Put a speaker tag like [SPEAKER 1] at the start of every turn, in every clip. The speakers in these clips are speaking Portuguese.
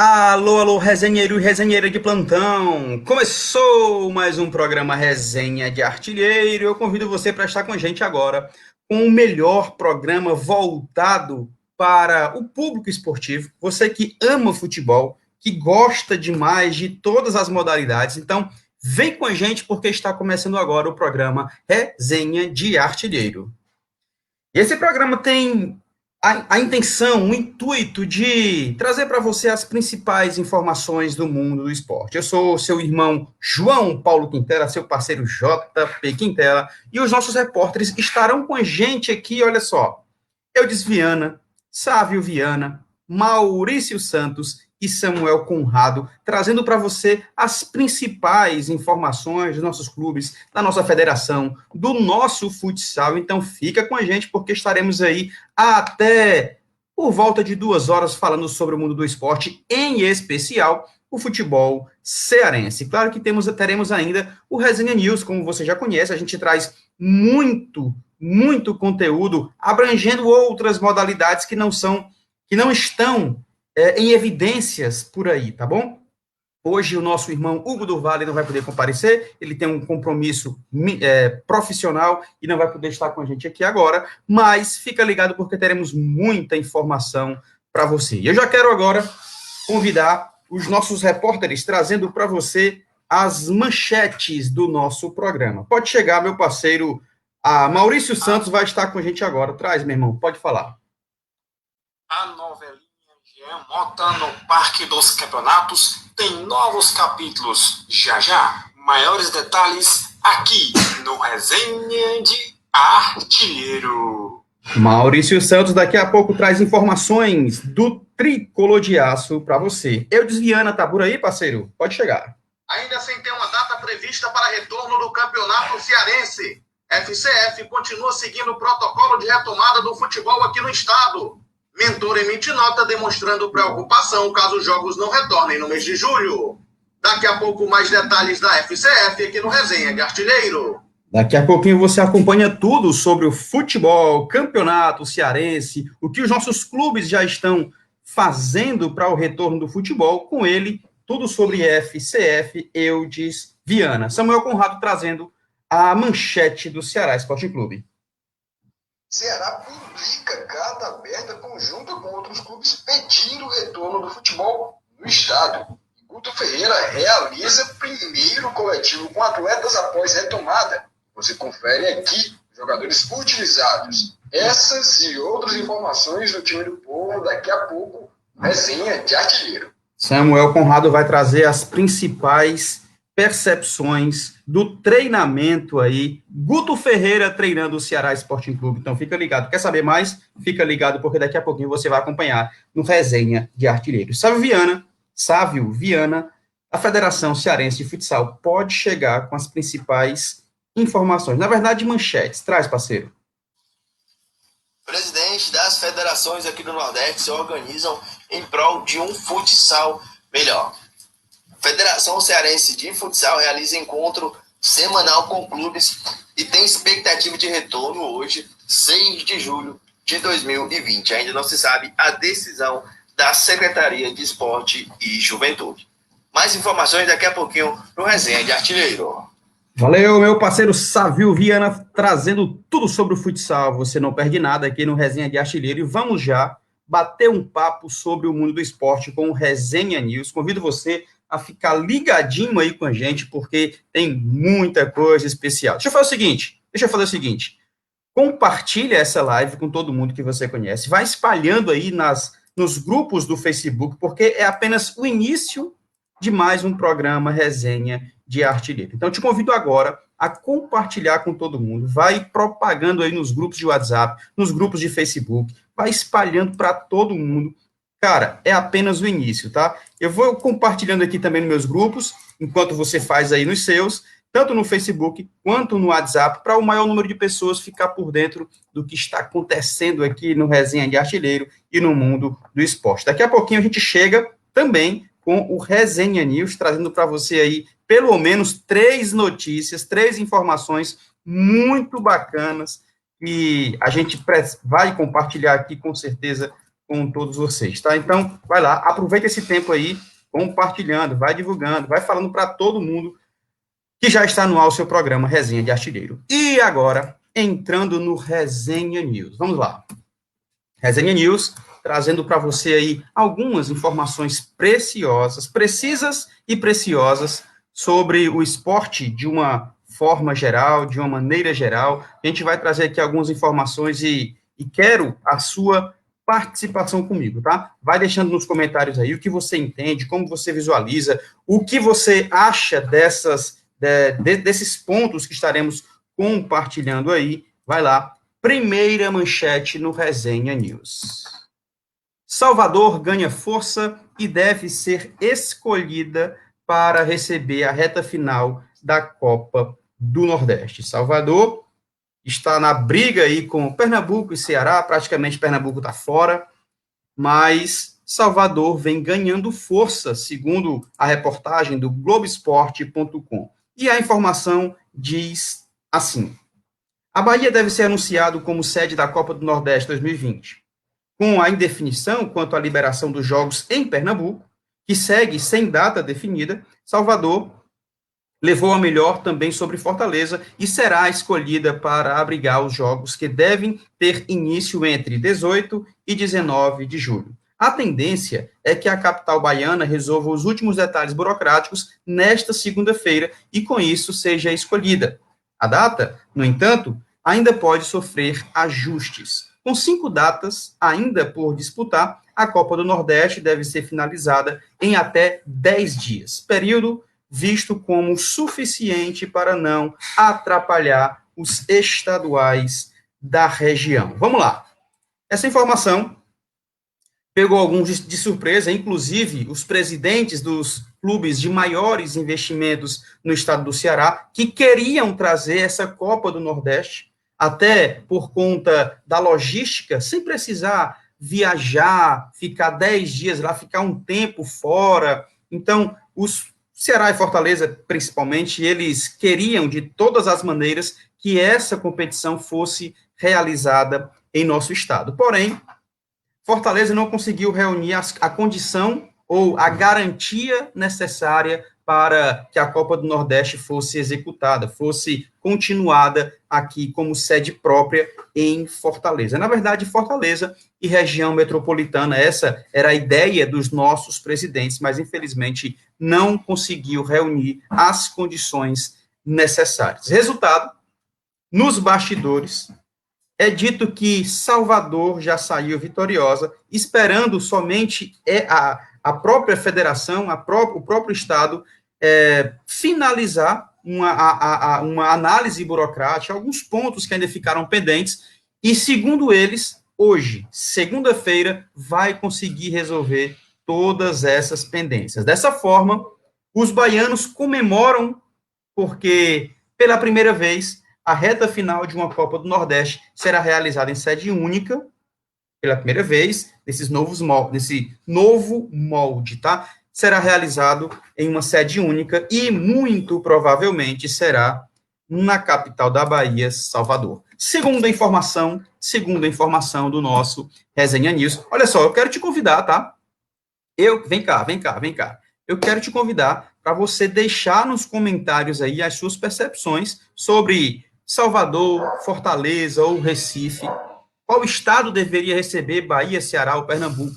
[SPEAKER 1] Alô, alô, resenheiro e resenheira de plantão! Começou mais um programa Resenha de Artilheiro. Eu convido você para estar com a gente agora com o melhor programa voltado para o público esportivo. Você que ama futebol, que gosta demais de todas as modalidades. Então, vem com a gente porque está começando agora o programa Resenha de Artilheiro. E esse programa tem a intenção, o intuito de trazer para você as principais informações do mundo do esporte. Eu sou seu irmão João Paulo Quintela, seu parceiro JP Quintela, e os nossos repórteres estarão com a gente aqui, olha só. Eudes Viana, Sávio Viana, Maurício Santos e Samuel Conrado, trazendo para você as principais informações dos nossos clubes, da nossa federação, do nosso futsal. Então fica com a gente, porque estaremos aí até por volta de 2 horas falando sobre o mundo do esporte, em especial o futebol cearense. Claro que teremos ainda o Resenha News, como você já conhece, a gente traz muito conteúdo, abrangendo outras modalidades que não estão em evidências por aí, tá bom? Hoje o nosso irmão Hugo do Vale não vai poder comparecer, ele tem um compromisso profissional e não vai poder estar com a gente aqui agora, mas fica ligado porque teremos muita informação para você. E eu já quero agora convidar os nossos repórteres trazendo para você as manchetes do nosso programa. Pode chegar, meu parceiro, Maurício Santos vai estar com a gente agora. Traz, meu irmão, pode falar.
[SPEAKER 2] A novelinha Jean Mota no Parque dos Campeonatos tem novos capítulos já já. Maiores detalhes aqui no Resenha de Artilheiro.
[SPEAKER 1] Maurício Santos daqui a pouco traz informações do Tricolor de Aço para você. Eudes Viana tá por aí, parceiro? Pode chegar.
[SPEAKER 3] Ainda sem ter uma data prevista para retorno do Campeonato Cearense, FCF continua seguindo o protocolo de retomada do futebol aqui no estado. Mentor emite nota demonstrando preocupação caso os jogos não retornem no mês de julho. Daqui a pouco mais detalhes da FCF aqui no Resenha de Artilheiro.
[SPEAKER 1] Daqui a pouquinho você acompanha tudo sobre o futebol, campeonato cearense, o que os nossos clubes já estão fazendo para o retorno do futebol, com ele, tudo sobre FCF, Eudes Viana. Samuel Conrado trazendo a manchete do Ceará Esporte Clube.
[SPEAKER 4] Ceará publica carta aberta conjunta com outros clubes pedindo o retorno do futebol no estado. Guto Ferreira realiza primeiro coletivo com atletas após retomada. Você confere aqui jogadores utilizados. Essas e outras informações do time do povo daqui a pouco, Resenha de Artilheiro.
[SPEAKER 1] Samuel Conrado vai trazer as principais percepções do treinamento aí. Guto Ferreira treinando o Ceará Sporting Clube. Então fica ligado. Quer saber mais? Fica ligado, porque daqui a pouquinho você vai acompanhar no Resenha de Artilheiro. Sávio Viana, a Federação Cearense de Futsal pode chegar com as principais informações. Na verdade, manchetes. Traz, parceiro.
[SPEAKER 5] Presidentes das federações aqui do Nordeste se organizam em prol de um futsal melhor. A Federação Cearense de Futsal realiza encontro semanal com clubes e tem expectativa de retorno hoje, 6 de julho de 2020. Ainda não se sabe a decisão da Secretaria de Esporte e Juventude. Mais informações daqui a pouquinho no Resenha de Artilheiro.
[SPEAKER 1] Valeu, meu parceiro Sávio Viana, trazendo tudo sobre o futsal. Você não perde nada aqui no Resenha de Artilheiro. E vamos já bater um papo sobre o mundo do esporte com o Resenha News. Convido você a ficar ligadinho aí com a gente, porque tem muita coisa especial. Deixa eu fazer o seguinte. Compartilha essa live com todo mundo que você conhece. Vai espalhando aí nos grupos do Facebook, porque é apenas o início de mais um programa Resenha de Artilheiro. Então, eu te convido agora a compartilhar com todo mundo. Vai propagando aí nos grupos de WhatsApp, nos grupos de Facebook, vai espalhando para todo mundo. Cara, é apenas o início, tá? Eu vou compartilhando aqui também nos meus grupos, enquanto você faz aí nos seus, tanto no Facebook quanto no WhatsApp, para o maior número de pessoas ficar por dentro do que está acontecendo aqui no Resenha de Artilheiro e no mundo do esporte. Daqui a pouquinho a gente chega também com o Resenha News, trazendo para você aí pelo menos 3 notícias, 3 informações muito bacanas, que a gente vai compartilhar aqui com certeza com todos vocês, tá? Então, vai lá, aproveita esse tempo aí, compartilhando, vai divulgando, vai falando para todo mundo que já está no ar o seu programa Resenha de Artilheiro. E agora, entrando no Resenha News. Vamos lá. Resenha News, trazendo para você aí algumas informações preciosas, precisas e preciosas sobre o esporte de uma forma geral, de uma maneira geral. A gente vai trazer aqui algumas informações e quero a sua participação comigo, tá? Vai deixando nos comentários aí o que você entende, como você visualiza, o que você acha desses pontos que estaremos compartilhando aí. Vai lá. Primeira manchete no Resenha News. Salvador ganha força e deve ser escolhida para receber a reta final da Copa do Nordeste. Salvador está na briga aí com Pernambuco e Ceará, praticamente Pernambuco está fora, mas Salvador vem ganhando força, segundo a reportagem do Globoesporte.com. E a informação diz assim: a Bahia deve ser anunciado como sede da Copa do Nordeste 2020. Com a indefinição quanto à liberação dos jogos em Pernambuco, que segue sem data definida, Salvador levou a melhor também sobre Fortaleza e será escolhida para abrigar os jogos que devem ter início entre 18 e 19 de julho. A tendência é que a capital baiana resolva os últimos detalhes burocráticos nesta segunda-feira e, com isso, seja escolhida. A data, no entanto, ainda pode sofrer ajustes. Com 5 datas ainda por disputar, a Copa do Nordeste deve ser finalizada em até 10 dias, período visto como suficiente para não atrapalhar os estaduais da região. Vamos lá. Essa informação pegou alguns de surpresa, inclusive os presidentes dos clubes de maiores investimentos no estado do Ceará, que queriam trazer essa Copa do Nordeste, até por conta da logística, sem precisar viajar, ficar 10 dias lá, ficar um tempo fora. Então, os Ceará e Fortaleza, principalmente, eles queriam, de todas as maneiras, que essa competição fosse realizada em nosso estado. Porém, Fortaleza não conseguiu reunir a condição ou a garantia necessária para que a Copa do Nordeste fosse executada, fosse continuada aqui como sede própria em Fortaleza. Na verdade, Fortaleza e região metropolitana, essa era a ideia dos nossos presidentes, mas infelizmente não conseguiu reunir as condições necessárias. Resultado, nos bastidores, é dito que Salvador já saiu vitoriosa, esperando somente a própria federação, o próprio Estado, finalizar uma análise burocrática, alguns pontos que ainda ficaram pendentes, e, segundo eles, hoje, segunda-feira, vai conseguir resolver todas essas pendências. Dessa forma, os baianos comemoram, porque, pela primeira vez, a reta final de uma Copa do Nordeste será realizada em sede única, pela primeira vez, nesse novo molde, tá? Será realizado em uma sede única e, muito provavelmente, será na capital da Bahia, Salvador. Segunda informação do nosso Resenha News. Olha só, eu quero te convidar, tá? Vem cá. Eu quero te convidar para você deixar nos comentários aí as suas percepções sobre Salvador, Fortaleza ou Recife. Qual estado deveria receber Bahia, Ceará ou Pernambuco?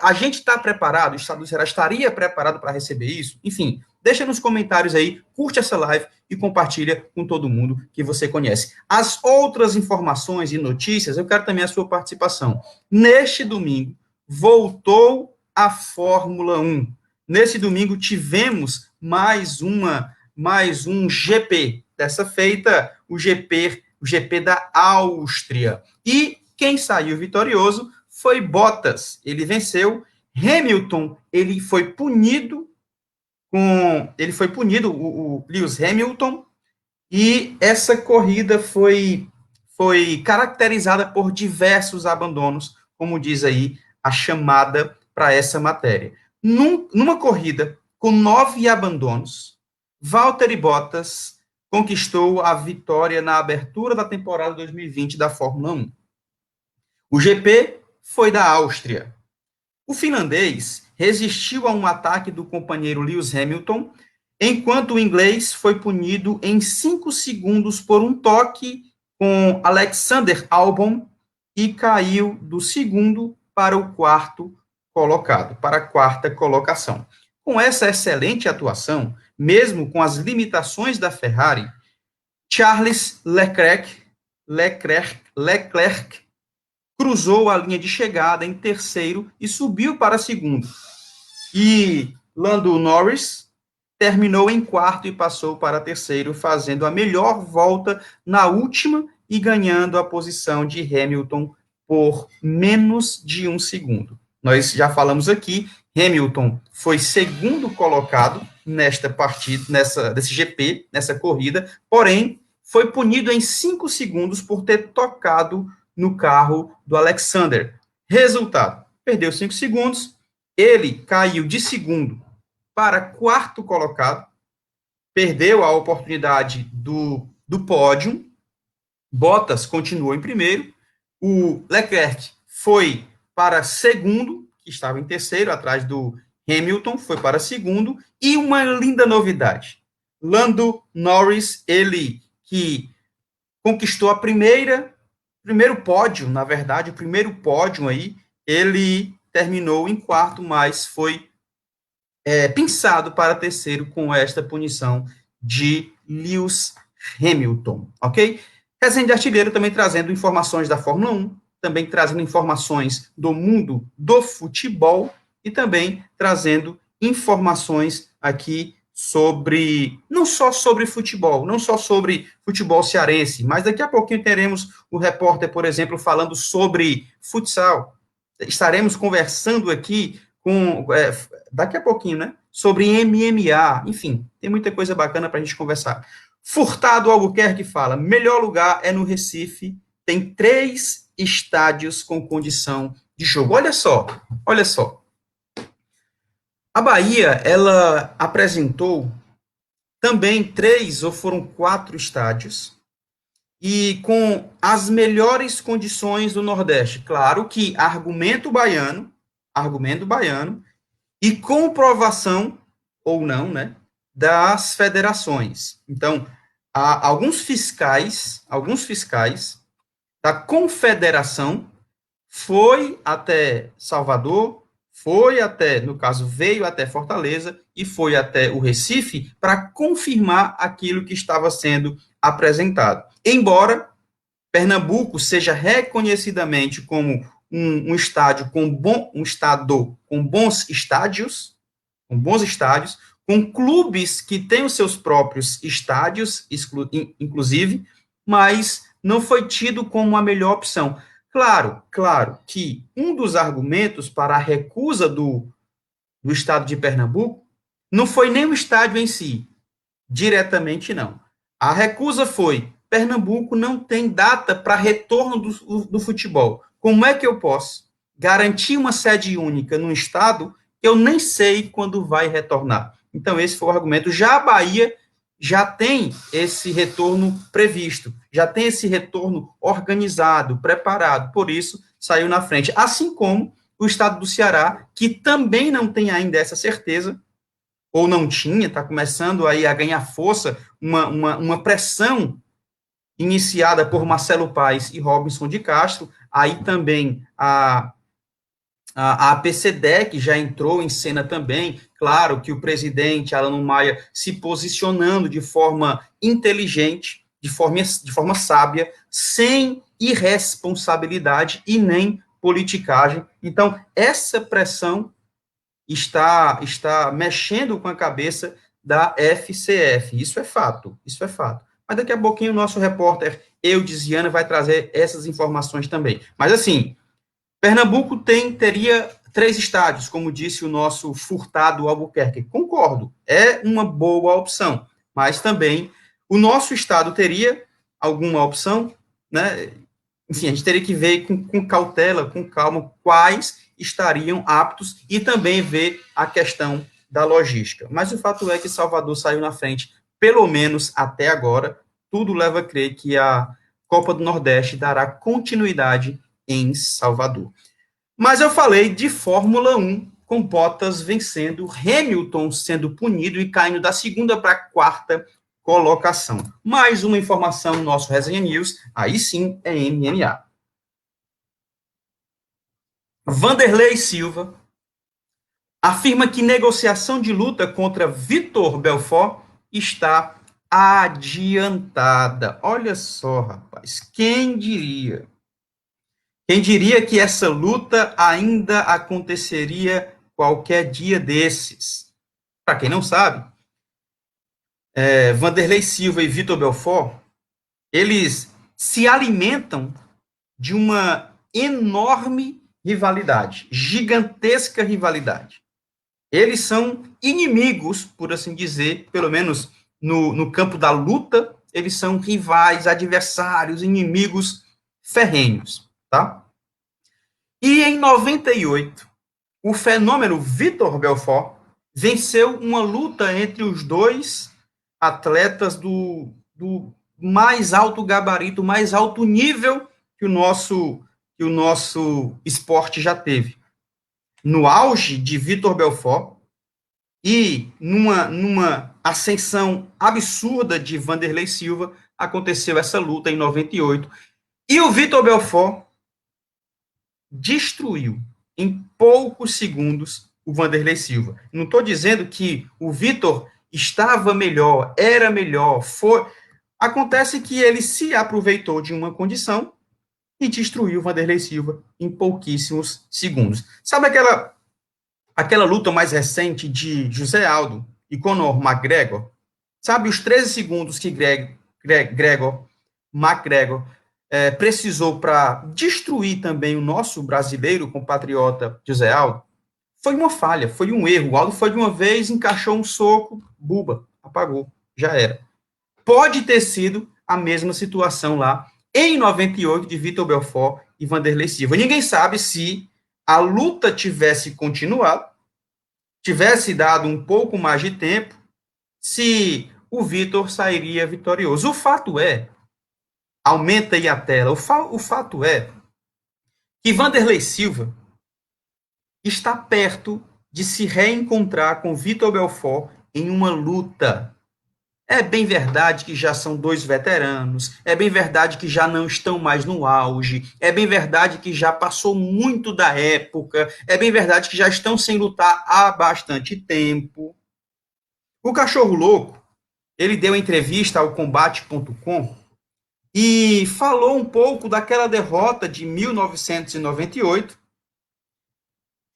[SPEAKER 1] A gente está preparado, o estado do Ceará estaria preparado para receber isso? Enfim, deixa nos comentários aí, curte essa live e compartilha com todo mundo que você conhece. As outras informações e notícias, eu quero também a sua participação. Neste domingo, voltou a Fórmula 1. Nesse domingo, tivemos mais um GP. Dessa feita, o GP da Áustria. E quem saiu vitorioso foi Bottas. Ele venceu. Hamilton, ele foi punido, o Lewis Hamilton, e essa corrida foi caracterizada por diversos abandonos, como diz aí a chamada para essa matéria. Numa corrida com 9 abandonos, Valtteri Bottas conquistou a vitória na abertura da temporada 2020 da Fórmula 1. O GP foi da Áustria. O finlandês resistiu a um ataque do companheiro Lewis Hamilton, enquanto o inglês foi punido em 5 segundos por um toque com Alexander Albon e caiu do segundo para o quarto colocado, para a quarta colocação. Com essa excelente atuação, mesmo com as limitações da Ferrari, Charles Leclerc cruzou a linha de chegada em terceiro e subiu para segundo. E Lando Norris terminou em quarto e passou para terceiro, fazendo a melhor volta na última e ganhando a posição de Hamilton por menos de 1 segundo. Nós já falamos aqui, Hamilton foi segundo colocado nesta partida, desse GP, nessa corrida, porém, foi punido em 5 segundos por ter tocado no carro do Alexander. Resultado, perdeu 5 segundos, ele caiu de segundo para quarto colocado, perdeu a oportunidade do pódio, Bottas continuou em primeiro, o Leclerc foi para segundo, que estava em terceiro, atrás do Hamilton, foi para segundo, e uma linda novidade, Lando Norris, ele que conquistou primeiro pódio, na verdade, o primeiro pódio aí, ele terminou em quarto, mas foi pensado para terceiro com esta punição de Lewis Hamilton, ok? Resenha de Artilheiro também trazendo informações da Fórmula 1, também trazendo informações do mundo do futebol e também trazendo informações aqui não só sobre futebol, não só sobre futebol cearense, mas daqui a pouquinho teremos o repórter, por exemplo, falando sobre futsal. Estaremos conversando aqui daqui a pouquinho, né, sobre MMA, enfim, tem muita coisa bacana para a gente conversar. Furtado Albuquerque fala, melhor lugar é no Recife, tem 3 estádios com condição de jogo. Olha só. A Bahia, ela apresentou também 3 ou foram 4 estádios, e com as melhores condições do Nordeste. Claro que argumento baiano, e comprovação, ou não, né, das federações. Então, há alguns fiscais da confederação foi até Salvador, veio até Fortaleza e foi até o Recife para confirmar aquilo que estava sendo apresentado. Embora Pernambuco seja reconhecidamente como um estado com bons estádios, com clubes que têm os seus próprios estádios, inclusive, mas não foi tido como a melhor opção. Claro que um dos argumentos para a recusa do estado de Pernambuco não foi nem o estádio em si, diretamente não. A recusa foi, Pernambuco não tem data para retorno do futebol. Como é que eu posso garantir uma sede única no estado que eu nem sei quando vai retornar? Então, esse foi o argumento. Já a Bahia já tem esse retorno previsto, já tem esse retorno organizado, preparado, por isso saiu na frente. Assim como o estado do Ceará, que também não tem ainda essa certeza, ou não tinha, está começando aí a ganhar força, uma pressão iniciada por Marcelo Paes e Robinson de Castro, aí também a APCDEC já entrou em cena também, claro que o presidente Alano Maia se posicionando de forma inteligente, de forma sábia, sem irresponsabilidade e nem politicagem. Então, essa pressão está mexendo com a cabeça da FCF, isso é fato. Mas daqui a pouquinho o nosso repórter Eudiziana vai trazer essas informações também. Mas assim, Pernambuco teria 3 estádios, como disse o nosso Furtado Albuquerque. Concordo, é uma boa opção, mas também o nosso estado teria alguma opção, né? Enfim, a gente teria que ver com cautela, com calma, quais estariam aptos e também ver a questão da logística. Mas o fato é que Salvador saiu na frente, pelo menos até agora. Tudo leva a crer que a Copa do Nordeste dará continuidade em Salvador. Mas eu falei de Fórmula 1, com Bottas vencendo, Hamilton sendo punido e caindo da segunda para a quarta colocação. Mais uma informação no nosso Resenha News, aí sim é MMA. Vanderlei Silva afirma que negociação de luta contra Vitor Belfort está adiantada. Olha só, rapaz, quem diria? Quem diria que essa luta ainda aconteceria qualquer dia desses? Para quem não sabe, Vanderlei Silva e Vitor Belfort, eles se alimentam de uma enorme rivalidade, gigantesca rivalidade. Eles são inimigos, por assim dizer, pelo menos no campo da luta, eles são rivais, adversários, inimigos ferrenhos, tá? E em 98, o fenômeno Vitor Belfort venceu uma luta entre os dois atletas do mais alto gabarito, mais alto nível que o nosso esporte já teve. No auge de Vitor Belfort e numa ascensão absurda de Vanderlei Silva, aconteceu essa luta em 98. E o Vitor Belfort destruiu em poucos segundos o Vanderlei Silva. Não estou dizendo que o Vitor estava melhor, era melhor, foi. Acontece que ele se aproveitou de uma condição e destruiu o Vanderlei Silva em pouquíssimos segundos. Sabe aquela luta mais recente de José Aldo e Conor McGregor? Sabe os 13 segundos que McGregor precisou para destruir também o nosso brasileiro compatriota José Aldo? Foi uma falha, foi um erro. O Aldo foi de uma vez, encaixou um soco, buba, apagou, já era. Pode ter sido a mesma situação lá em 98 de Vitor Belfort e Vanderlei Silva. Ninguém sabe se a luta tivesse continuado, tivesse dado um pouco mais de tempo, se o Vitor sairia vitorioso. O fato é, aumenta aí a tela, o fato é que Vanderlei Silva está perto de se reencontrar com Vitor Belfort em uma luta. É bem verdade que já são dois veteranos, é bem verdade que já não estão mais no auge, é bem verdade que já passou muito da época, é bem verdade que já estão sem lutar há bastante tempo. O Cachorro Louco, ele deu entrevista ao Combate.com e falou um pouco daquela derrota de 1998,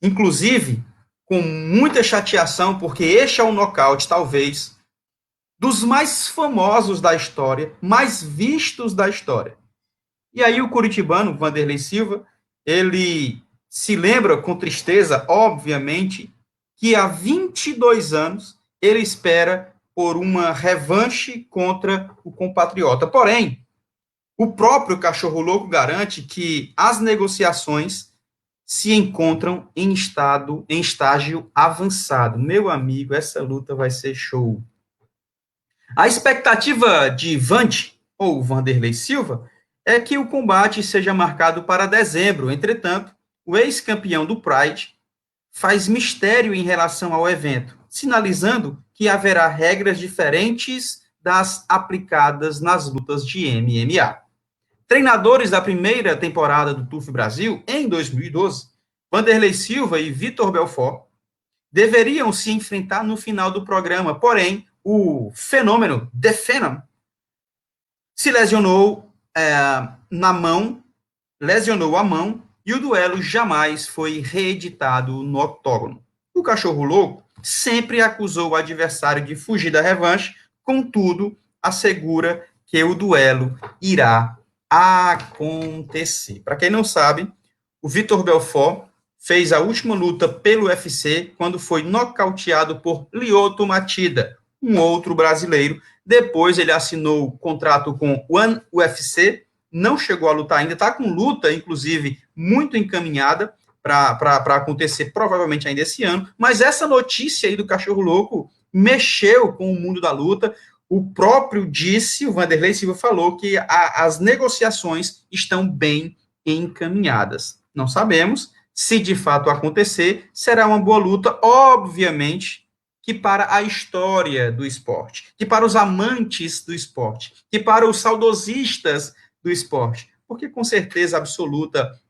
[SPEAKER 1] inclusive com muita chateação, porque este é um nocaute, talvez, dos mais famosos da história, mais vistos da história. E aí o curitibano, Vanderlei Silva, ele se lembra com tristeza, obviamente, que há 22 anos ele espera por uma revanche contra o compatriota. Porém, o próprio Cachorro Louco garante que as negociações se encontram em estágio avançado. Meu amigo, essa luta vai ser show. A expectativa de Vante, ou Vanderlei Silva, é que o combate seja marcado para dezembro. Entretanto, o ex-campeão do Pride faz mistério em relação ao evento, sinalizando que haverá regras diferentes das aplicadas nas lutas de MMA. Treinadores da primeira temporada do TUF Brasil, em 2012, Vanderlei Silva e Vitor Belfort deveriam se enfrentar no final do programa, porém, o fenômeno, The Phenom, se lesionou lesionou a mão, e o duelo jamais foi reeditado no octógono. O Cachorro Louco sempre acusou o adversário de fugir da revanche, contudo, assegura que o duelo irá acontecer. Para quem não sabe, o Vitor Belfort fez a última luta pelo UFC quando foi nocauteado por Lyoto Machida, um outro brasileiro. Depois ele assinou o contrato com o One UFC, não chegou a lutar ainda, está com luta, inclusive, muito encaminhada para acontecer provavelmente ainda esse ano, mas essa notícia aí do Cachorro Louco mexeu com o mundo da luta. O próprio disse, o Vanderlei Silva falou que as negociações estão bem encaminhadas. Não sabemos Se de fato acontecer, será uma boa luta, obviamente, que para a história do esporte, que para os amantes do esporte, que para os saudosistas do esporte, porque com certeza absoluta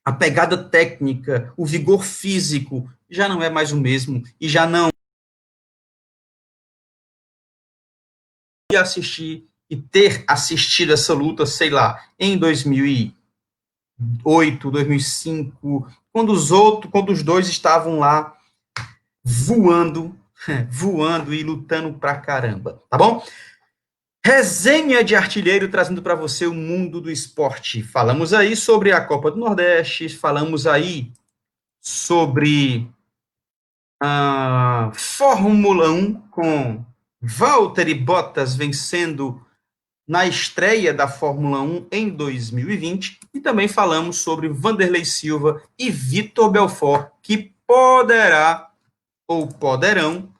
[SPEAKER 1] a pegada técnica, o vigor físico já não é mais o mesmo e já não assistir e ter assistido essa luta, sei lá, em 2008, 2005, quando os dois estavam lá voando, voando e lutando pra caramba, tá bom? Resenha de artilheiro trazendo para você o mundo do esporte. Falamos aí sobre a Copa do Nordeste, falamos aí sobre a Fórmula 1 com Valtteri Bottas vencendo na estreia da Fórmula 1 em 2020 e também falamos sobre Vanderlei Silva e Vitor Belfort, que poderá ou poderão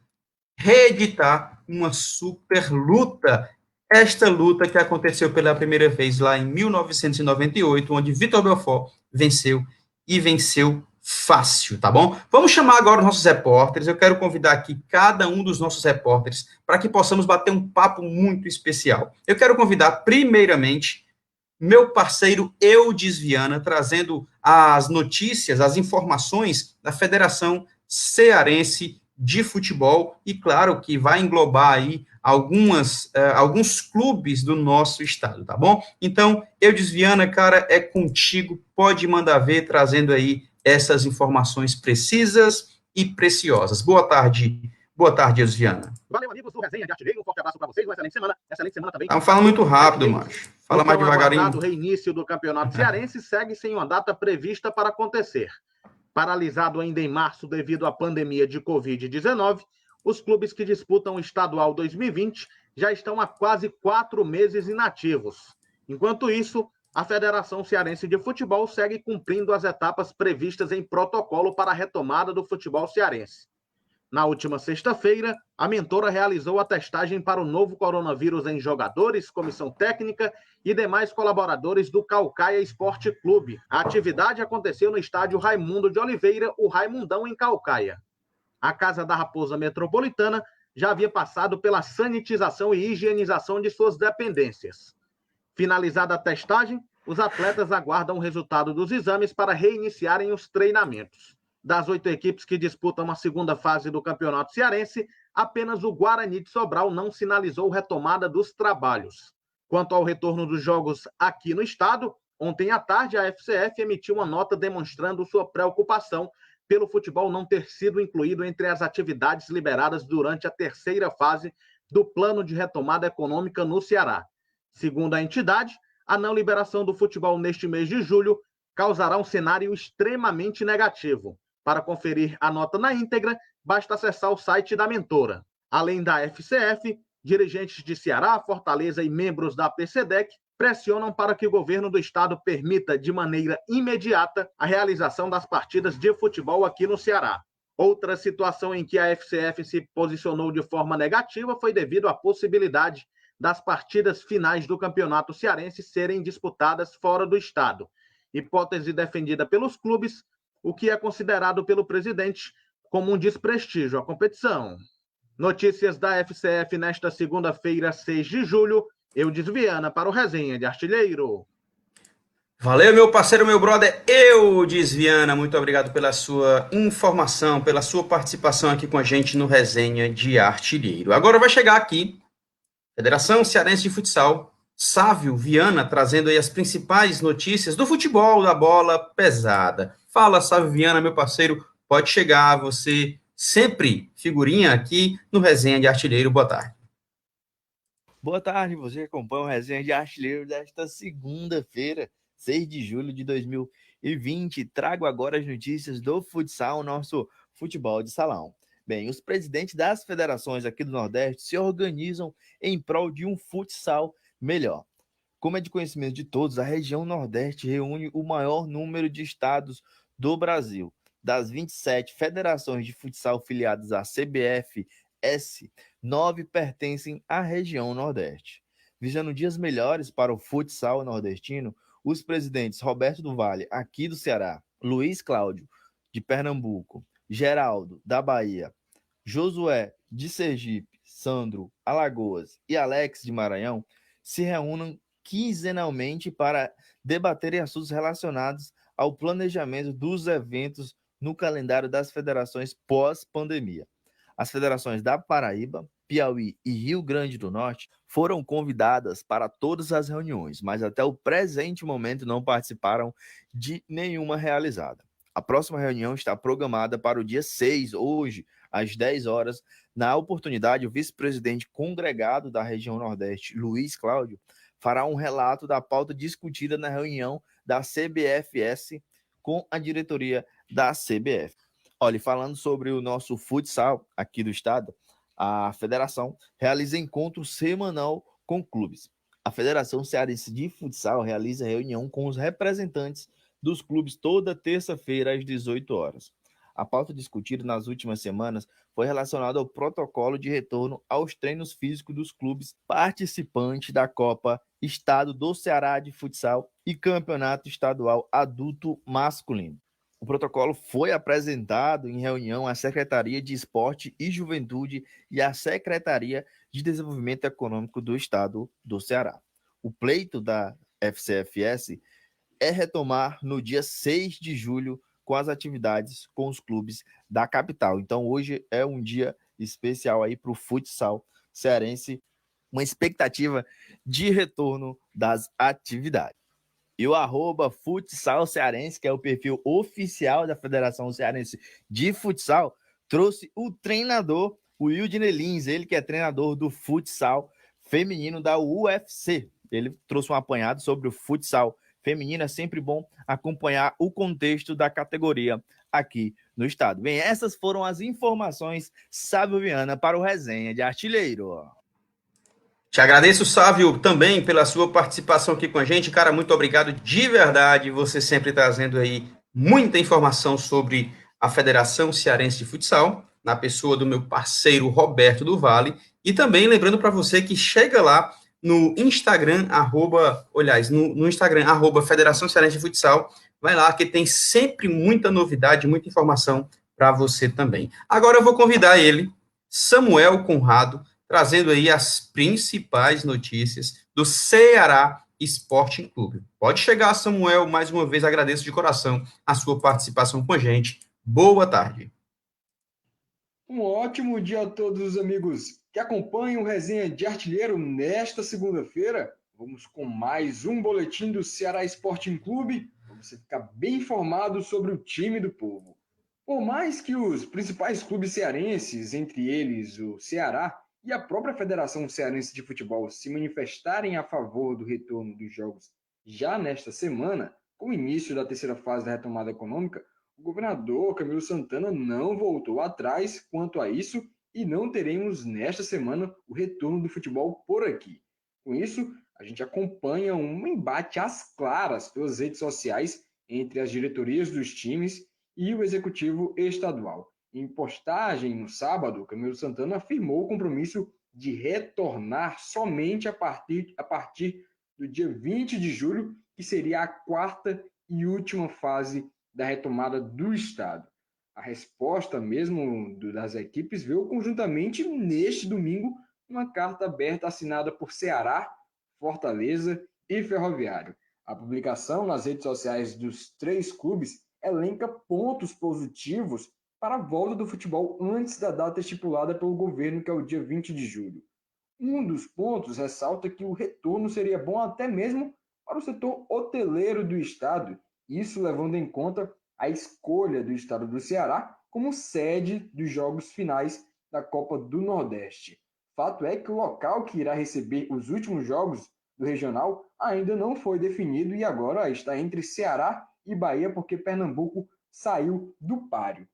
[SPEAKER 1] reeditar uma super luta. Esta luta que aconteceu pela primeira vez lá em 1998, onde Vitor Belfort venceu e venceu fácil, tá bom? Vamos chamar agora os nossos repórteres. Eu quero convidar aqui cada um dos nossos repórteres para que possamos bater um papo muito especial. Eu quero convidar, primeiramente, meu parceiro Eudes Viana, trazendo as notícias, as informações da Federação Cearense de Futebol, e claro que vai englobar aí alguns clubes do nosso estado, tá bom? Então, Eudes Viana, cara, é contigo, pode mandar ver, trazendo aí essas informações precisas e preciosas. Boa tarde, Eudes Viana.
[SPEAKER 3] Valeu, amigos do Resenha de Artilheiro. Um forte abraço para vocês. Uma excelente semana. Excelente semana também.
[SPEAKER 1] Estamos falando muito rápido, macho. Fala mais devagarinho.
[SPEAKER 3] O reinício do Campeonato Cearense segue sem uma data prevista para acontecer. Paralisado ainda em março devido à pandemia de Covid-19, os clubes que disputam o Estadual 2020 já estão há quase 4 meses inativos. Enquanto isso, a Federação Cearense de Futebol segue cumprindo as etapas previstas em protocolo para a retomada do futebol cearense. Na última sexta-feira, a mentora realizou a testagem para o novo coronavírus em jogadores, comissão técnica e demais colaboradores do Caucaia Esporte Clube. A atividade aconteceu no estádio Raimundo de Oliveira, o Raimundão, em Caucaia. A Casa da Raposa Metropolitana já havia passado pela sanitização e higienização de suas dependências. Finalizada a testagem, os atletas aguardam o resultado dos exames para reiniciarem os treinamentos. Das 8 equipes que disputam a segunda fase do Campeonato Cearense, apenas o Guarani de Sobral não sinalizou retomada dos trabalhos. Quanto ao retorno dos jogos aqui no estado, ontem à tarde a FCF emitiu uma nota demonstrando sua preocupação pelo futebol não ter sido incluído entre as atividades liberadas durante a terceira fase do plano de retomada econômica no Ceará. Segundo a entidade, a não liberação do futebol neste mês de julho causará um cenário extremamente negativo. Para conferir a nota na íntegra, basta acessar o site da mentora. Além da FCF, dirigentes de Ceará, Fortaleza e membros da PCDEC pressionam para que o governo do estado permita de maneira imediata a realização das partidas de futebol aqui no Ceará. Outra situação em que a FCF se posicionou de forma negativa foi devido à possibilidade das partidas finais do Campeonato Cearense serem disputadas fora do estado, hipótese defendida pelos clubes, o que é considerado pelo presidente como um desprestígio à competição. Notícias da FCF nesta segunda-feira, 6 de julho. Eudes Viana para o Resenha de Artilheiro.
[SPEAKER 1] Valeu, meu parceiro, meu brother Eudes Viana. Muito obrigado pela sua informação, pela sua participação aqui com a gente no Resenha de Artilheiro. Agora vai chegar aqui Federação Cearense de Futsal, Sávio Viana, trazendo aí as principais notícias do futebol da bola pesada. Fala, Sávio Viana, meu parceiro, pode chegar, você sempre figurinha aqui no Resenha de Artilheiro. Boa tarde.
[SPEAKER 6] Boa tarde, você acompanha o Resenha de Artilheiro desta segunda-feira, 6 de julho de 2020. Trago agora as notícias do futsal, nosso futebol de salão. Bem, os presidentes das federações aqui do Nordeste se organizam em prol de um futsal melhor. Como é de conhecimento de todos, a região Nordeste reúne o maior número de estados do Brasil. Das 27 federações de futsal filiadas à CBF-S, 9 pertencem à região Nordeste. Visando dias melhores para o futsal nordestino, os presidentes Roberto do Vale, aqui do Ceará, Luiz Cláudio, de Pernambuco, Geraldo, da Bahia, Josué, de Sergipe, Sandro, Alagoas e Alex, de Maranhão, se reúnam quinzenalmente para debaterem assuntos relacionados ao planejamento dos eventos no calendário das federações pós-pandemia. As federações da Paraíba, Piauí e Rio Grande do Norte foram convidadas para todas as reuniões, mas até o presente momento não participaram de nenhuma realizada. A próxima reunião está programada para o dia 6, hoje, às 10 horas. Na oportunidade, o vice-presidente congregado da região Nordeste, Luiz Cláudio, fará um relato da pauta discutida na reunião da CBFS com a diretoria da CBF. Olha, falando sobre o nosso futsal aqui do estado, a federação realiza encontro semanal com clubes. A Federação Cearense de Futsal realiza reunião com os representantes dos clubes toda terça-feira às 18 horas. A pauta discutida nas últimas semanas foi relacionada ao protocolo de retorno aos treinos físicos dos clubes participantes da Copa Estado do Ceará de Futsal e Campeonato Estadual Adulto Masculino. O protocolo foi apresentado em reunião à Secretaria de Esporte e Juventude e à Secretaria de Desenvolvimento Econômico do Estado do Ceará. O pleito da FCFS é retomar no dia 6 de julho com as atividades com os clubes da capital. Então, hoje é um dia especial aí para o futsal cearense, uma expectativa de retorno das atividades. E o @futsal cearense, que é o perfil oficial da Federação Cearense de Futsal, trouxe o treinador, o Wildner Lins, ele que é treinador do futsal feminino da UFC. Ele trouxe um apanhado sobre o futsal feminino. É sempre bom acompanhar o contexto da categoria aqui no estado. Bem, essas foram as informações, Sávio Viana, para o Resenha de Artilheiro.
[SPEAKER 1] Te agradeço, Sávio, também pela sua participação aqui com a gente. Cara, muito obrigado de verdade. Você sempre trazendo aí muita informação sobre a Federação Cearense de Futsal, na pessoa do meu parceiro Roberto do Vale. E também lembrando para você que chega lá no Instagram, no Instagram, Federação Cearense de Futsal. Vai lá que tem sempre muita novidade, muita informação para você também. Agora eu vou convidar ele, Samuel Conrado, trazendo aí as principais notícias do Ceará Sporting Clube. Pode chegar, Samuel, mais uma vez agradeço de coração a sua participação com a gente. Boa tarde.
[SPEAKER 7] Um ótimo dia a todos os amigos que acompanham o Resenha de Artilheiro nesta segunda-feira. Vamos com mais um boletim do Ceará Sporting Clube, para você ficar bem informado sobre o time do povo. Por mais que os principais clubes cearenses, entre eles o Ceará, e a própria Federação Cearense de Futebol se manifestarem a favor do retorno dos jogos já nesta semana, com o início da terceira fase da retomada econômica, o governador Camilo Santana não voltou atrás quanto a isso e não teremos nesta semana o retorno do futebol por aqui. Com isso, a gente acompanha um embate às claras pelas redes sociais entre as diretorias dos times e o executivo estadual. Em postagem no sábado, Camilo Santana afirmou o compromisso de retornar somente a partir do dia 20 de julho, que seria a quarta e última fase da retomada do Estado. A resposta mesmo das equipes veio conjuntamente neste domingo, uma carta aberta assinada por Ceará, Fortaleza e Ferroviário. A publicação nas redes sociais dos três clubes elenca pontos positivos para a volta do futebol antes da data estipulada pelo governo, que é o dia 20 de julho. Um dos pontos ressalta que o retorno seria bom até mesmo para o setor hoteleiro do estado, isso levando em conta a escolha do estado do Ceará como sede dos jogos finais da Copa do Nordeste. Fato é que o local que irá receber os últimos jogos do regional ainda não foi definido e agora está entre Ceará e Bahia, porque Pernambuco saiu do páreo.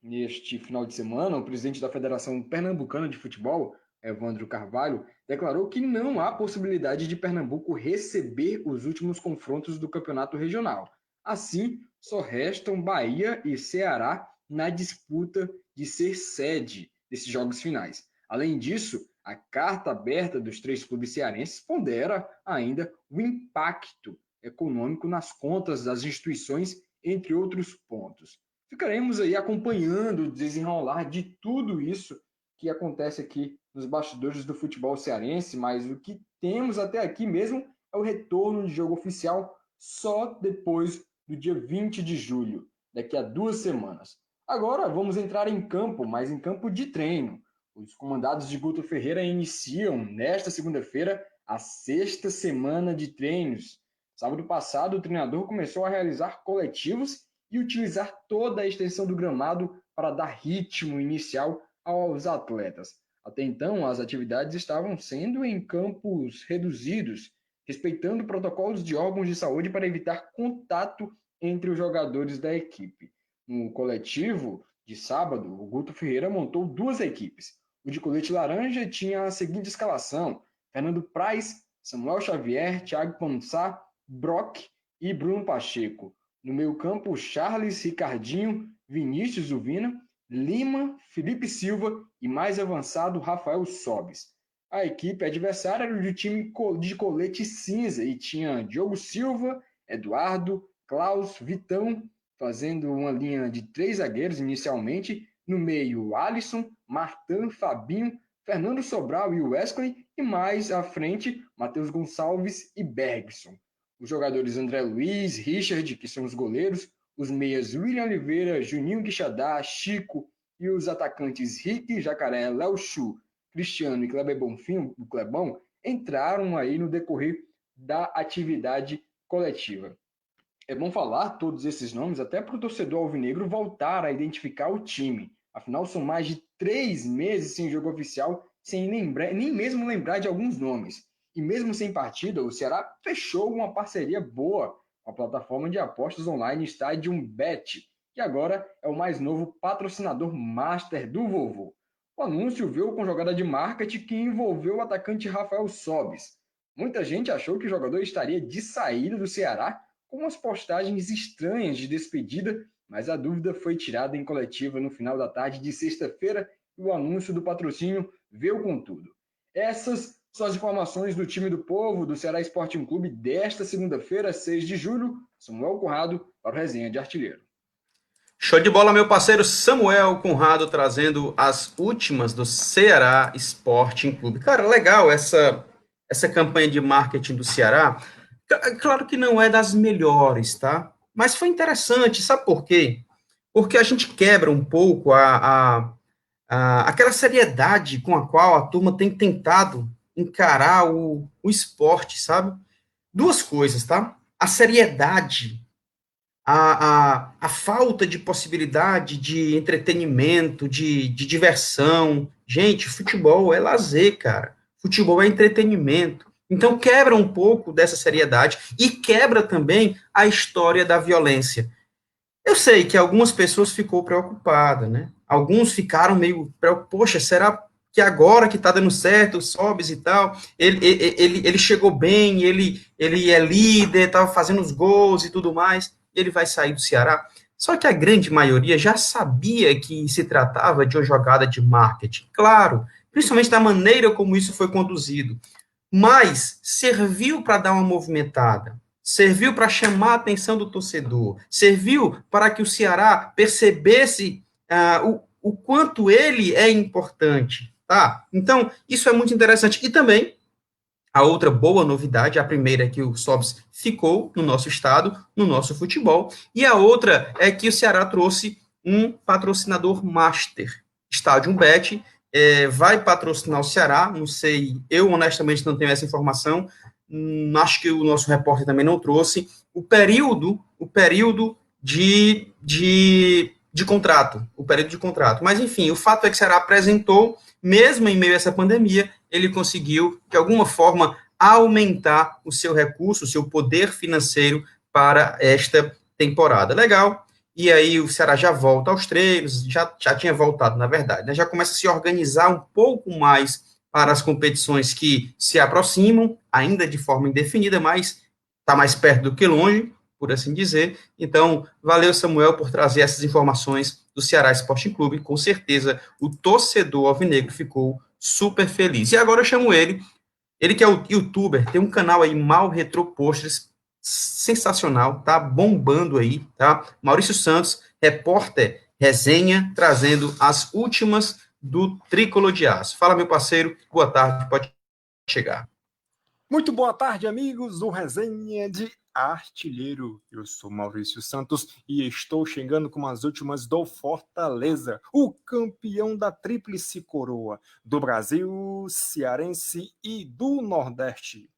[SPEAKER 7] Neste final de semana, o presidente da Federação Pernambucana de Futebol, Evandro Carvalho, declarou que não há possibilidade de Pernambuco receber os últimos confrontos do campeonato regional. Assim, só restam Bahia e Ceará na disputa de ser sede desses jogos finais. Além disso, a carta aberta dos três clubes cearenses pondera ainda o impacto econômico nas contas das instituições entre outros pontos. Ficaremos aí acompanhando o desenrolar de tudo isso que acontece aqui nos bastidores do futebol cearense, mas o que temos até aqui mesmo é o retorno de jogo oficial só depois do dia 20 de julho, daqui a 2 semanas. Agora vamos entrar em campo, mas em campo de treino. Os comandados de Guto Ferreira iniciam nesta segunda-feira a 6ª semana de treinos. Sábado passado, o treinador começou a realizar coletivos e utilizar toda a extensão do gramado para dar ritmo inicial aos atletas. Até então, as atividades estavam sendo em campos reduzidos, respeitando protocolos de órgãos de saúde para evitar contato entre os jogadores da equipe. No coletivo de sábado, o Guto Ferreira montou 2 equipes. O de colete laranja tinha a seguinte escalação: Fernando Praz, Samuel Xavier, Thiago Ponsá, Brock e Bruno Pacheco. No meio-campo, Charles, Ricardinho, Vinícius Uvina, Lima, Felipe Silva e mais avançado, Rafael Sobis. A equipe adversária era do time de colete cinza e tinha Diogo Silva, Eduardo, Klaus, Vitão, fazendo uma linha de 3 zagueiros inicialmente. No meio, Alisson, Martan, Fabinho, Fernando Sobral e Wesley, e mais à frente, Matheus Gonçalves e Bergson. Os jogadores André Luiz, Richard, que são os goleiros, os meias William Oliveira, Juninho Quixadá, Chico, e os atacantes Rick, Jacaré, Léo Chu, Cristiano e Kleber Bonfim, o Clebão, entraram aí no decorrer da atividade coletiva. É bom falar todos esses nomes até para o torcedor alvinegro voltar a identificar o time. Afinal, são mais de 3 meses sem jogo oficial, sem lembrar, nem mesmo lembrar de alguns nomes. E mesmo sem partida, o Ceará fechou uma parceria boa com a plataforma de apostas online Stadium Bet, que agora é o mais novo patrocinador master do Vovô. O anúncio veio com jogada de marketing que envolveu o atacante Rafael Sobis. Muita gente achou que o jogador estaria de saída do Ceará, com umas postagens estranhas de despedida, mas a dúvida foi tirada em coletiva no final da tarde de sexta-feira e o anúncio do patrocínio veio com tudo. Essas são as informações do time do Povo, do Ceará Sporting Clube, desta segunda-feira, 6 de julho. Samuel Conrado para o Resenha de Artilheiro.
[SPEAKER 1] Show de bola, meu parceiro Samuel Conrado, trazendo as últimas do Ceará Sporting Clube. Cara, legal essa campanha de marketing do Ceará. Claro que não é das melhores, tá? Mas foi interessante, sabe por quê? Porque a gente quebra um pouco aquela seriedade com a qual a turma tem tentado encarar o esporte, sabe? 2 coisas, tá? A seriedade, a falta de possibilidade de entretenimento, de diversão. Gente, futebol é lazer, cara. Futebol é entretenimento. Então, quebra um pouco dessa seriedade e quebra também a história da violência. Eu sei que algumas pessoas ficou preocupadas, né? Alguns ficaram meio, poxa, será que agora que tá dando certo, o Sobis e tal, ele chegou bem, ele é líder, tava fazendo os gols e tudo mais, ele vai sair do Ceará? Só que a grande maioria já sabia que se tratava de uma jogada de marketing, claro, principalmente da maneira como isso foi conduzido. Mas serviu para dar uma movimentada, serviu para chamar a atenção do torcedor, serviu para que o Ceará percebesse o quanto ele é importante, tá? Então, isso é muito interessante. E também, a outra boa novidade, a primeira é que o Sobis ficou no nosso estado, no nosso futebol, e a outra é que o Ceará trouxe um patrocinador master, Stadium Bet, vai patrocinar o Ceará, não sei, eu honestamente não tenho essa informação, acho que o nosso repórter também não trouxe, o período de contrato, mas enfim, o fato é que o Ceará apresentou, mesmo em meio a essa pandemia, ele conseguiu, de alguma forma, aumentar o seu recurso, o seu poder financeiro para esta temporada. Legal. E aí o Ceará já volta aos treinos, já tinha voltado, na verdade, né? Já começa a se organizar um pouco mais para as competições que se aproximam, ainda de forma indefinida, mas está mais perto do que longe, por assim dizer. Então, valeu, Samuel, por trazer essas informações do Ceará Sporting Clube. Com certeza, o torcedor alvinegro ficou super feliz. E agora eu chamo ele que é o youtuber, tem um canal aí, Mal Retro Posters, sensacional, tá bombando aí, tá? Maurício Santos, repórter Resenha, trazendo as últimas do Tricolor de Aço. Fala, meu parceiro, boa tarde, pode chegar.
[SPEAKER 8] Muito boa tarde, amigos do Resenha de Artilheiro. Eu sou Maurício Santos e estou chegando com as últimas do Fortaleza, o campeão da tríplice coroa do Brasil, cearense e do Nordeste.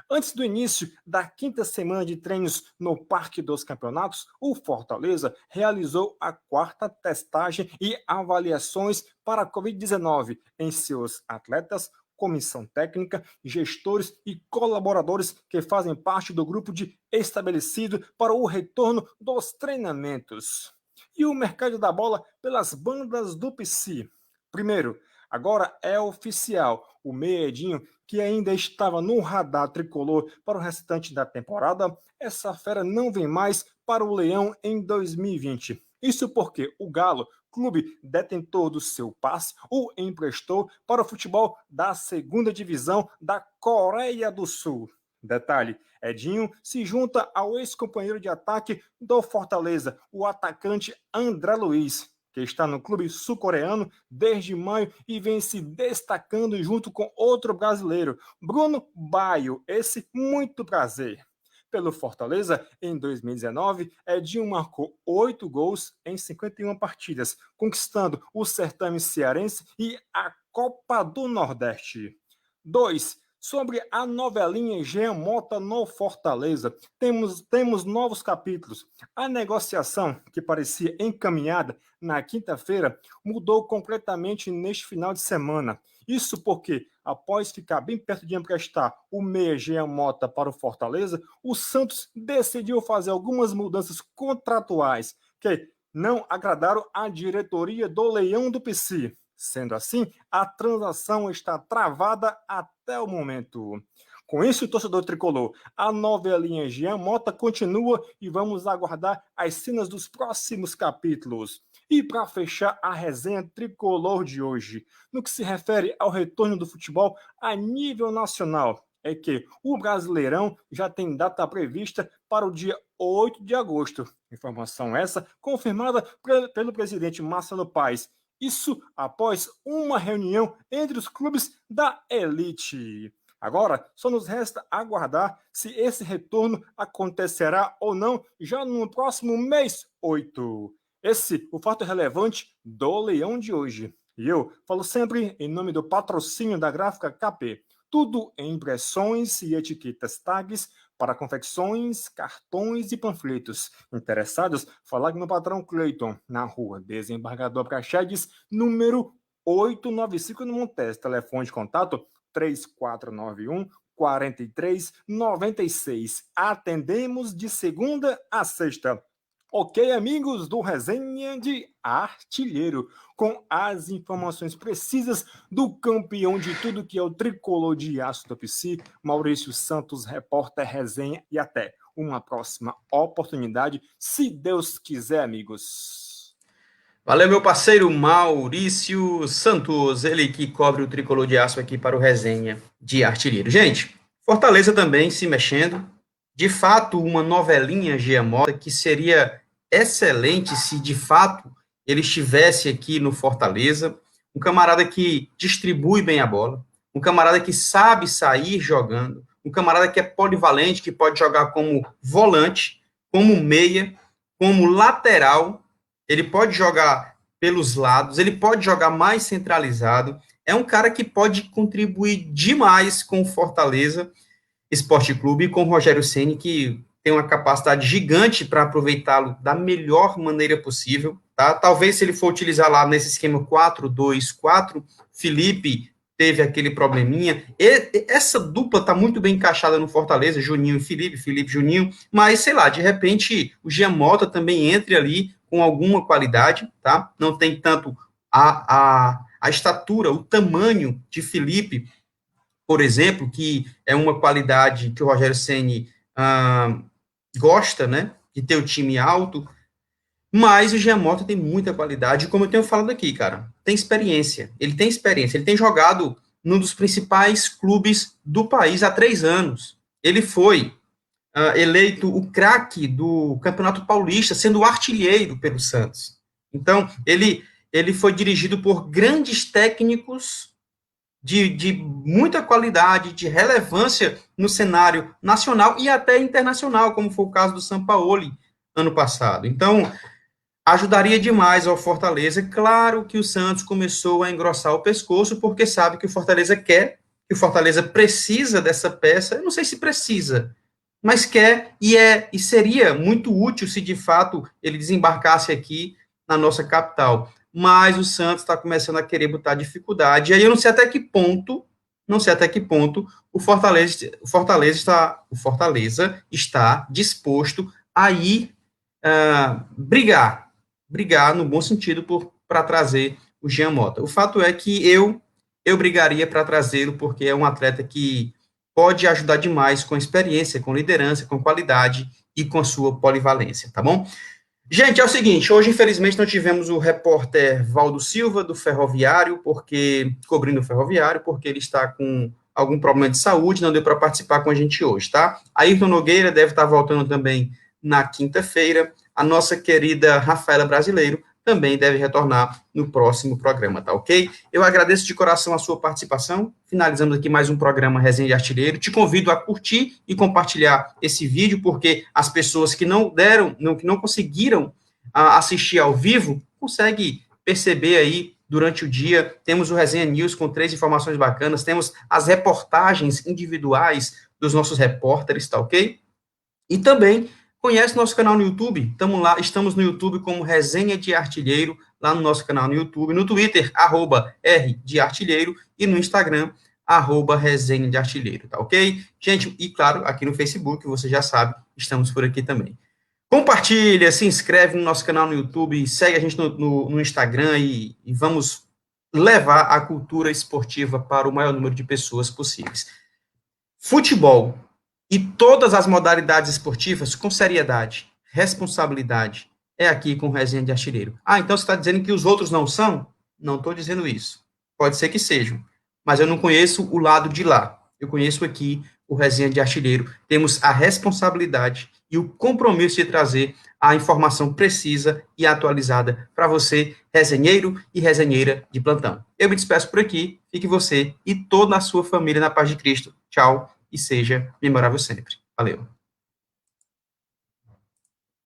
[SPEAKER 8] Antes do início da quinta semana de treinos no Parque dos Campeonatos, o Fortaleza realizou a quarta testagem e avaliações para a Covid-19 em seus atletas, comissão técnica, gestores e colaboradores que fazem parte do grupo de estabelecido para o retorno dos treinamentos. E o mercado da bola pelas bandas do PC. Primeiro, agora é oficial, o meia Edinho, que ainda estava no radar tricolor para o restante da temporada, essa fera não vem mais para o Leão em 2020. Isso porque o Galo, clube detentor do seu passe, o emprestou para o futebol da segunda divisão da Coreia do Sul. Detalhe, Edinho se junta ao ex-companheiro de ataque do Fortaleza, o atacante André Luiz, que está no clube sul-coreano desde maio e vem se destacando junto com outro brasileiro, Bruno Baio, esse muito prazer. Pelo Fortaleza, em 2019, Edinho marcou 8 gols em 51 partidas, conquistando o certame cearense e a Copa do Nordeste. 2. Sobre a novelinha Jean Mota no Fortaleza, temos novos capítulos. A negociação, que parecia encaminhada na quinta-feira, mudou completamente neste final de semana. Isso porque, após ficar bem perto de emprestar o meia Jean Mota para o Fortaleza, o Santos decidiu fazer algumas mudanças contratuais que não agradaram à diretoria do Leão do PC. Sendo assim, a transação está travada até o momento. Com isso, torcedor tricolor, a novelinha Jean Mota continua e vamos aguardar as cenas dos próximos capítulos. E para fechar a resenha tricolor de hoje, no que se refere ao retorno do futebol a nível nacional, é que o Brasileirão já tem data prevista para o dia 8 de agosto. Informação essa confirmada pelo presidente Marcelo Paes. Isso após uma reunião entre os clubes da elite. Agora, só nos resta aguardar se esse retorno acontecerá ou não já no próximo mês 8. Esse o fato relevante do Leão de hoje. E eu falo sempre em nome do patrocínio da Gráfica KP. Tudo em impressões e etiquetas tags para confecções, cartões e panfletos. Interessados? Falar com meu patrão Cleiton, na rua Desembargador Praxedes, número 895 no Montes. Telefone de contato 3491 4396. Atendemos de segunda a sexta. Ok, amigos do Resenha de Artilheiro, com as informações precisas do campeão de tudo que é o Tricolor de Aço do PC, Maurício Santos, repórter Resenha, e até uma próxima oportunidade, se Deus quiser, amigos.
[SPEAKER 1] Valeu, meu parceiro Maurício Santos, ele que cobre o Tricolor de Aço aqui para o Resenha de Artilheiro. Gente, Fortaleza também se mexendo. De fato, uma novelinha Jean Mota que seria excelente se de fato ele estivesse aqui no Fortaleza. Um camarada que distribui bem a bola, um camarada que sabe sair jogando, um camarada que é polivalente, que pode jogar como volante, como meia, como lateral. Ele pode jogar pelos lados, ele pode jogar mais centralizado. É um cara que pode contribuir demais com o Fortaleza Esporte Clube e com o Rogério Ceni, que tem uma capacidade gigante para aproveitá-lo da melhor maneira possível, tá? Talvez se ele for utilizar lá nesse esquema 4-2-4, Felipe teve aquele probleminha. Essa dupla tá muito bem encaixada no Fortaleza, Juninho e Felipe, Felipe Juninho, mas sei lá, de repente o Jean Mota também entre ali com alguma qualidade, tá? Não tem tanto a estatura, o tamanho de Felipe, por exemplo, que é uma qualidade que o Rogério Ceni gosta, né, de ter o time alto, mas o Jean Mota tem muita qualidade, como eu tenho falado aqui, cara, tem experiência, ele tem jogado num dos principais clubes do país há 3 anos, ele foi eleito o craque do Campeonato Paulista, sendo o artilheiro pelo Santos. Então, ele foi dirigido por grandes técnicos de muita qualidade, de relevância no cenário nacional e até internacional, como foi o caso do Sampaoli ano passado. Então, ajudaria demais ao Fortaleza. Claro que o Santos começou a engrossar o pescoço, porque sabe que o Fortaleza quer, que o Fortaleza precisa dessa peça. Eu não sei se precisa, mas quer, e seria muito útil se de fato ele desembarcasse aqui na nossa capital. Mas o Santos está começando a querer botar dificuldade. E aí eu não sei até que ponto o Fortaleza está disposto a ir brigar no bom sentido para trazer o Jean Mota. O fato é que eu brigaria para trazê-lo, porque é um atleta que pode ajudar demais com experiência, com liderança, com qualidade e com a sua polivalência, tá bom? Gente, é o seguinte, hoje, infelizmente, não tivemos o repórter Valdo Silva, do Ferroviário, cobrindo o Ferroviário, porque ele está com algum problema de saúde, não deu para participar com a gente hoje, tá? Ayrton Nogueira deve estar voltando também na quinta-feira. A nossa querida Rafaela Brasileiro também deve retornar no próximo programa, tá ok? Eu agradeço de coração a sua participação. Finalizamos aqui mais um programa Resenha de Artilheiro. Te convido a curtir e compartilhar esse vídeo, porque as pessoas que não conseguiram assistir ao vivo, conseguem perceber aí durante o dia. Temos o Resenha News com 3 informações bacanas, temos as reportagens individuais dos nossos repórteres, tá ok? E também conhece nosso canal no YouTube, estamos no YouTube como Resenha de Artilheiro, lá no nosso canal no YouTube, no Twitter, @R de Artilheiro, e no Instagram, @Resenha de Artilheiro, tá ok? Gente, e claro, aqui no Facebook, você já sabe, estamos por aqui também. Compartilha, se inscreve no nosso canal no YouTube, segue a gente no Instagram e vamos levar a cultura esportiva para o maior número de pessoas possíveis. Futebol e todas as modalidades esportivas com seriedade, responsabilidade, é aqui com Resenha de Artilheiro. Então você está dizendo que os outros não são? Não estou dizendo isso. Pode ser que sejam, mas eu não conheço o lado de lá. Eu conheço aqui o Resenha de Artilheiro. Temos a responsabilidade e o compromisso de trazer a informação precisa e atualizada para você, resenheiro e resenheira de plantão. Eu me despeço por aqui. Fique você e toda a sua família na paz de Cristo. Tchau. E seja memorável sempre. Valeu.